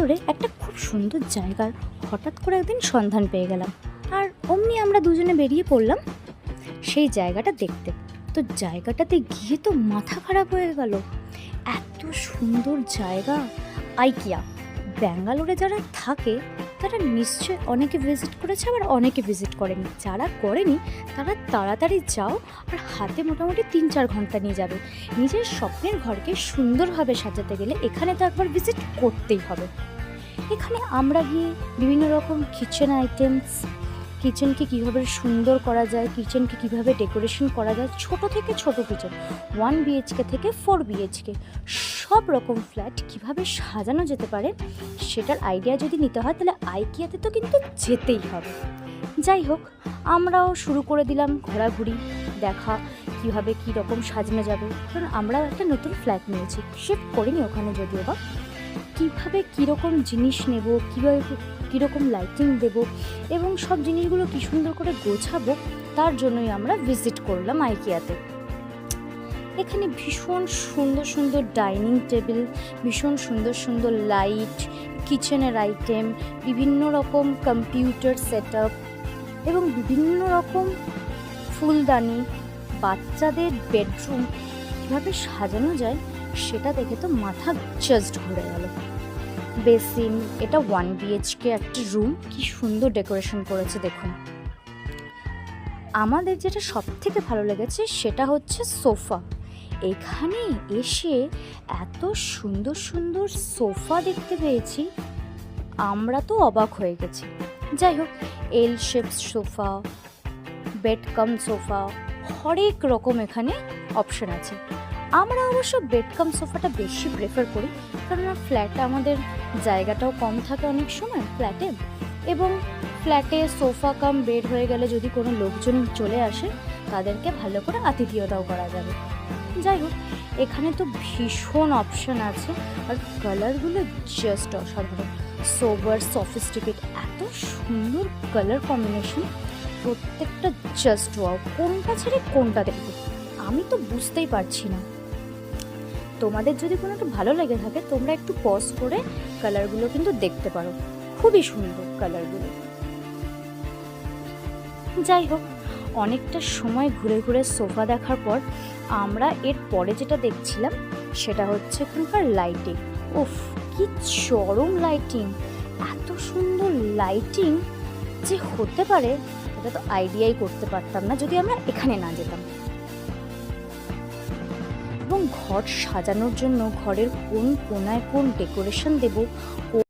ব্যাঙ্গালোরে একটা খুব সুন্দর জায়গার হঠাৎ করে একদিন সন্ধান পেয়ে গেলাম, আর অমনি আমরা দুজনে বেরিয়ে পড়লাম সেই জায়গাটা দেখতে। তো জায়গাটাতে গিয়ে তো মাথা খারাপ হয়ে গেল, এত সুন্দর জায়গা। আইকিয়া ব্যাঙ্গালোরে যারা থাকে তারা নিশ্চয় অনেকে ভিজিট করেছে, আবার অনেকে ভিজিট করেনি। যারা করেনি তারা তাড়াতাড়ি যাও, আর হাতে মোটামুটি 3-4 ঘন্টা নিয়ে যাবে। নিজের স্বপ্নের ঘরকে সুন্দরভাবে সাজাতে গেলে এখানে তো একবার ভিজিট করতেই হবে। এখানে আমরা গিয়ে বিভিন্ন রকম কিচেন আইটেমস, কিচেনকে কীভাবে সুন্দর করা যায়, কিচেনকে কীভাবে ডেকোরেশন করা যায়, ছোট থেকে ছোট কিচেন 1 BHK থেকে 4 BHK সব রকম ফ্ল্যাট কীভাবে সাজানো যেতে পারে সেটার আইডিয়া যদি নিতে হয় তাহলে আইকিয়াতে তো কিন্তু যেতেই হবে। যাই হোক, আমরাও শুরু করে দিলাম ঘোরাঘুরি, দেখা কীভাবে কী রকম সাজানো যাবে। কারণ আমরাও একটা নতুন ফ্ল্যাট নিয়েছি, শিফট করিনি ওখানে, যদিও বা কীভাবে কীরকম জিনিস নেব, কীভাবে কীরকম লাইটিং দেব এবং সব জিনিসগুলো কী সুন্দর করে গোছাবো, তার জন্যই আমরা ভিজিট করলাম আইকিয়াতে। এখানে ভীষণ সুন্দর সুন্দর ডাইনিং টেবিল, ভীষণ সুন্দর সুন্দর লাইট, কিচেনের আইটেম, বিভিন্ন রকম কম্পিউটার সেট আপ এবং বিভিন্ন রকম ফুলদানি, বাচ্চাদের বেডরুম কীভাবে সাজানো যায় সেটা দেখে তো মাথা জাস্ট ঘুরে গেল। বেসিন, এটা 1 BHK একটা রুম, কি সুন্দর ডেকোরেশন করেছে দেখুন। আমাদের যেটা সব থেকে ভালো লেগেছে সেটা হচ্ছে সোফা। এখানে এসে এত সুন্দর সুন্দর সোফা দেখতে পেয়েছি, আমরা তো অবাক হয়ে গেছি। যাই হোক, এল শেপ সোফা, বেড কাম সোফা, হরেক রকম এখানে অপশন আছে। আমরা অবশ্য বেড কাম সোফাটা বেশি প্রেফার করি, কারণ ফ্ল্যাটে আমাদের জায়গাটাও কম থাকে অনেক সময় ফ্ল্যাটে, এবং ফ্ল্যাটে সোফা কাম বেড হয়ে গেলে যদি কোনো লোকজন চলে আসে তাদেরকে ভালো করে আতিথেয়তাও করা যাবে। যাই হোক, এখানে তো ভীষণ অপশান আছে, আর কালারগুলো জাস্ট অসাধারণ, সোবার, সফিস্টিকেট, এত সুন্দর কালার কম্বিনেশন, প্রত্যেকটা জাস্ট ওয়াও। কোনটা ছেড়ে কোনটা দেখবো আমি তো বুঝতেই পারছি না। তোমাদের যদি কোনো একটু ভালো লেগে থাকে তোমরা একটু পজ করে কালারগুলো কিন্তু দেখতে পারো, খুবই সুন্দর কালারগুলো। যাই হোক, অনেকটা সময় ঘুরে ঘুরে সোফা দেখার পর আমরা এর পরে যেটা দেখছিলাম সেটা হচ্ছে এখানকার লাইটিং। উফ, কি চরম লাইটিং! এত সুন্দর লাইটিং যে হতে পারে এটা তো আইডিয়াই করতে পারতাম না যদি আমরা এখানে না যেতাম। এবং ঘর সাজানোর জন্য ঘরের কোন কোনায় কোন ডেকোরেশন দেব,